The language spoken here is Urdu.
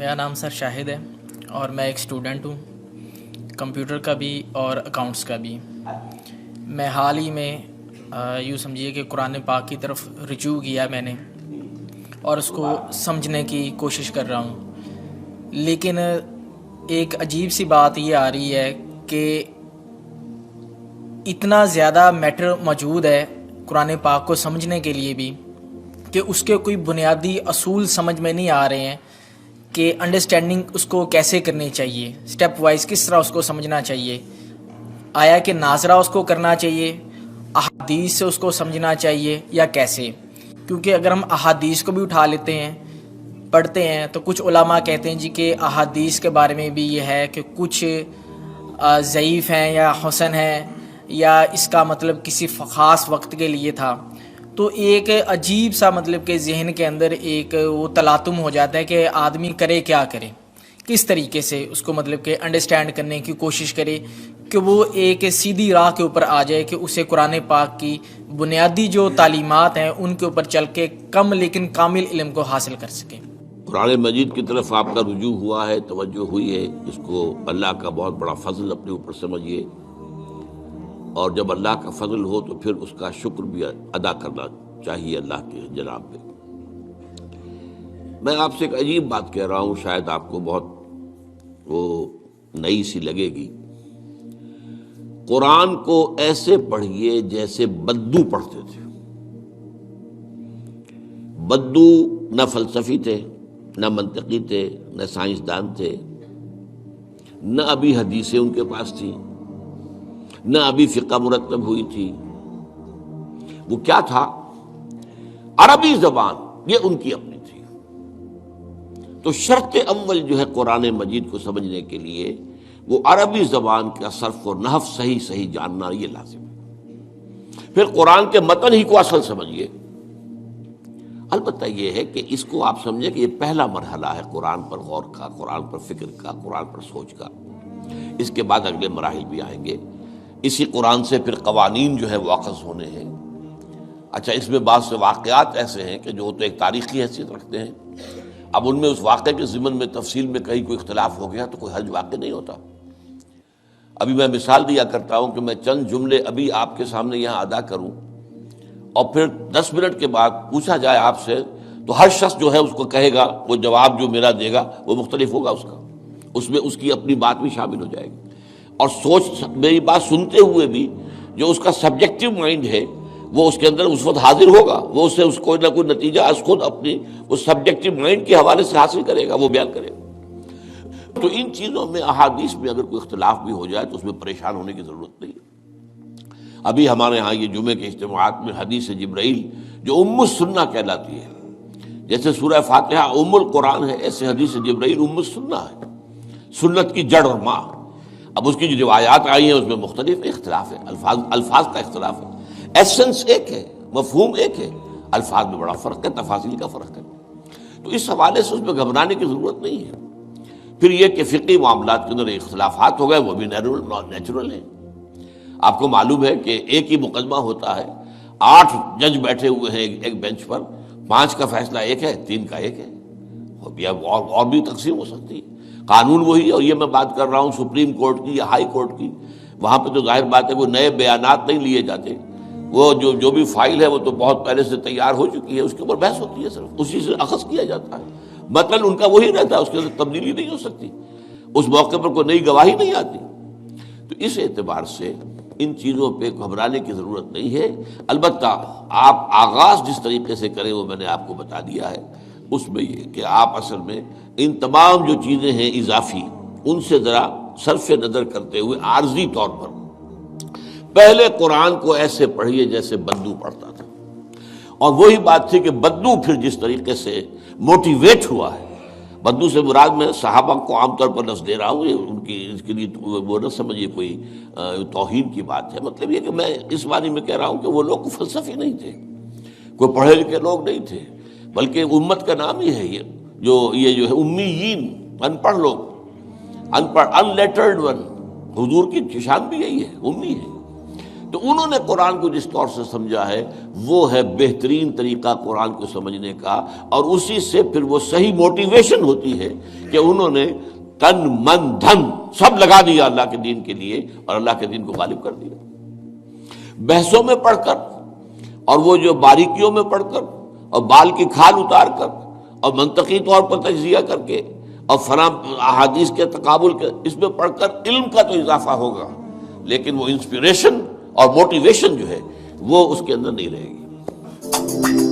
میرا نام سر شاہد ہے اور میں ایک اسٹوڈنٹ ہوں، کمپیوٹر کا بھی اور اکاؤنٹس کا بھی۔ میں حال ہی میں یوں سمجھیے کہ قرآن پاک کی طرف رجوع کیا میں نے اور اس کو سمجھنے کی کوشش کر رہا ہوں، لیکن ایک عجیب سی بات یہ آ رہی ہے کہ اتنا زیادہ میٹر موجود ہے قرآن پاک کو سمجھنے کے لیے بھی کہ اس کے کوئی بنیادی اصول سمجھ میں نہیں آ رہے ہیں کہ انڈرسٹینڈنگ اس کو کیسے کرنی چاہیے، سٹیپ وائز کس طرح اس کو سمجھنا چاہیے، آیا کہ ناظرہ اس کو کرنا چاہیے، احادیث سے اس کو سمجھنا چاہیے یا کیسے؟ کیونکہ اگر ہم احادیث کو بھی اٹھا لیتے ہیں پڑھتے ہیں تو کچھ علماء کہتے ہیں جی کہ احادیث کے بارے میں بھی یہ ہے کہ کچھ ضعیف ہیں یا حسن ہیں یا اس کا مطلب کسی خاص وقت کے لیے تھا۔ تو ایک عجیب سا مطلب کہ ذہن کے اندر ایک وہ تلاطم ہو جاتا ہے کہ آدمی کرے کیا کرے، کس طریقے سے اس کو مطلب کہ انڈرسٹینڈ کرنے کی کوشش کرے کہ وہ ایک سیدھی راہ کے اوپر آ جائے کہ اسے قرآن پاک کی بنیادی جو تعلیمات ہیں ان کے اوپر چل کے کم لیکن کامل علم کو حاصل کر سکے۔ قرآن مجید کی طرف آپ کا رجوع ہوا ہے، توجہ ہوئی ہے، اس کو اللہ کا بہت بڑا فضل اپنے اوپر سمجھیے، اور جب اللہ کا فضل ہو تو پھر اس کا شکر بھی ادا کرنا چاہیے اللہ کے جناب میں۔ میں آپ سے ایک عجیب بات کہہ رہا ہوں، شاید آپ کو بہت وہ نئی سی لگے گی۔ قرآن کو ایسے پڑھیے جیسے بدو پڑھتے تھے۔ بدو نہ فلسفی تھے، نہ منطقی تھے، نہ سائنسدان تھے، نہ ابھی حدیثیں ان کے پاس تھی، نہ ابھی فقہ مرتب ہوئی تھی۔ وہ کیا تھا؟ عربی زبان، یہ ان کی اپنی تھی۔ تو شرط اول جو ہے قرآن مجید کو سمجھنے کے لیے وہ عربی زبان کا صرف و نحو صحیح جاننا یہ لازم ہے۔ پھر قرآن کے متن ہی کو اصل سمجھیے۔ البتہ یہ ہے کہ اس کو آپ سمجھیں کہ یہ پہلا مرحلہ ہے قرآن پر غور کا، قرآن پر فکر کا، قرآن پر سوچ کا۔ اس کے بعد اگلے مراحل بھی آئیں گے۔ اسی قرآن سے پھر قوانین جو ہے واقف ہونے ہیں۔ اچھا، اس میں بعض سے واقعات ایسے ہیں کہ جو تو ایک تاریخی حیثیت رکھتے ہیں، اب ان میں اس واقعے کے ضمن میں تفصیل میں کہیں کوئی اختلاف ہو گیا تو کوئی حرج واقع نہیں ہوتا۔ ابھی میں مثال دیا کرتا ہوں کہ میں چند جملے ابھی آپ کے سامنے یہاں ادا کروں اور پھر 10 منٹ کے بعد پوچھا جائے آپ سے تو ہر شخص جو ہے اس کو کہے گا، وہ جواب جو میرا دے گا وہ مختلف ہوگا، اس میں اس کی اپنی بات بھی شامل ہو جائے گی، اور سوچ میری بات سنتے ہوئے بھی جو اس کا سبجیکٹو مائنڈ ہے وہ اس کے اندر اس وقت حاضر ہوگا، وہ اس سے اس کوئی نہ کوئی نتیجہ از خود اپنی اس سبجیکٹو مائنڈ کے حوالے سے حاصل کرے گا، وہ بیان کرے گا۔ تو ان چیزوں میں احادیث میں اگر کوئی اختلاف بھی ہو جائے تو اس میں پریشان ہونے کی ضرورت نہیں ہے۔ ابھی ہمارے ہاں یہ جمعے کے اجتماعات میں حدیث جبرائیل جو ام السنہ کہلاتی ہے، جیسے سورہ فاتحہ ام القرآن ہے، ایسے حدیث جبرائیل ام السنہ ہے، سنت کی جڑ اور ماں۔ اب اس کی جو روایات آئی ہیں اس میں مختلف اختلاف ہے، الفاظ کا اختلاف ہے، ایسنس ایک ہے، مفہوم ایک ہے، الفاظ میں بڑا فرق ہے، تفاصیل کا فرق ہے۔ تو اس حوالے سے اس میں گھبرانے کی ضرورت نہیں ہے۔ پھر یہ کہ فقہی معاملات کے اندر اختلافات ہو گئے، وہ بھی نیچرل ہیں۔ آپ کو معلوم ہے کہ ایک ہی مقدمہ ہوتا ہے، 8 جج بیٹھے ہوئے ہیں ایک بینچ پر، 5 کا فیصلہ ایک ہے، 3 کا ایک ہے، اور بھی تقسیم ہو سکتی ہے۔ قانون وہی، اور یہ میں بات کر رہا ہوں سپریم کورٹ کی یا ہائی کورٹ کی، وہاں پہ تو ظاہر بات ہے وہ نئے بیانات نہیں لیے جاتے، وہ جو بھی فائل ہے وہ تو بہت پہلے سے تیار ہو چکی ہے، اس کے اوپر بحث ہوتی ہے، صرف اسی سے اخذ کیا جاتا ہے، مطلب ان کا وہی رہتا ہے، اس کے اندر تبدیلی نہیں ہو سکتی، اس موقع پر کوئی نئی گواہی نہیں آتی۔ تو اس اعتبار سے ان چیزوں پہ گھبرانے کی ضرورت نہیں ہے۔ البتہ آپ آغاز جس طریقے سے کریں وہ میں نے آپ کو بتا دیا ہے، اس میں یہ کہ آپ اصل میں ان تمام جو چیزیں ہیں اضافی، ان سے ذرا صرف نظر کرتے ہوئے عارضی طور پر پہلے قرآن کو ایسے پڑھیے جیسے بدو پڑھتا تھا۔ اور وہی بات تھی کہ بدو پھر جس طریقے سے موٹیویٹ ہوا ہے، بدو سے مراد میں صحابہ کو عام طور پر لفظ دے رہا ہوں، ان کی اس کے لیے وہ نہ سمجھیے کوئی توہین کی بات ہے، مطلب یہ کہ میں اس معنی میں کہہ رہا ہوں کہ وہ لوگ فلسفی نہیں تھے، کوئی پڑھے لکھے لوگ نہیں تھے، بلکہ امت کا نام ہی ہے یہ جو ہے امیین، ان پڑھ لوگ، ان پڑھ، ان لیٹرڈ ون، حضور کی شان بھی یہی ہے، امی ہے۔ تو انہوں نے قرآن کو جس طور سے سمجھا ہے وہ ہے بہترین طریقہ قرآن کو سمجھنے کا، اور اسی سے پھر وہ صحیح موٹیویشن ہوتی ہے کہ انہوں نے تن من دھن سب لگا دیا اللہ کے دین کے لیے اور اللہ کے دین کو غالب کر دیا۔ بحثوں میں پڑھ کر اور وہ جو باریکیوں میں پڑھ کر اور بال کی کھال اتار کر اور منطقی طور پر تجزیہ کر کے اور احادیث کے تقابل کے اس میں پڑھ کر علم کا تو اضافہ ہوگا، لیکن وہ انسپریشن اور موٹیویشن جو ہے وہ اس کے اندر نہیں رہے گی۔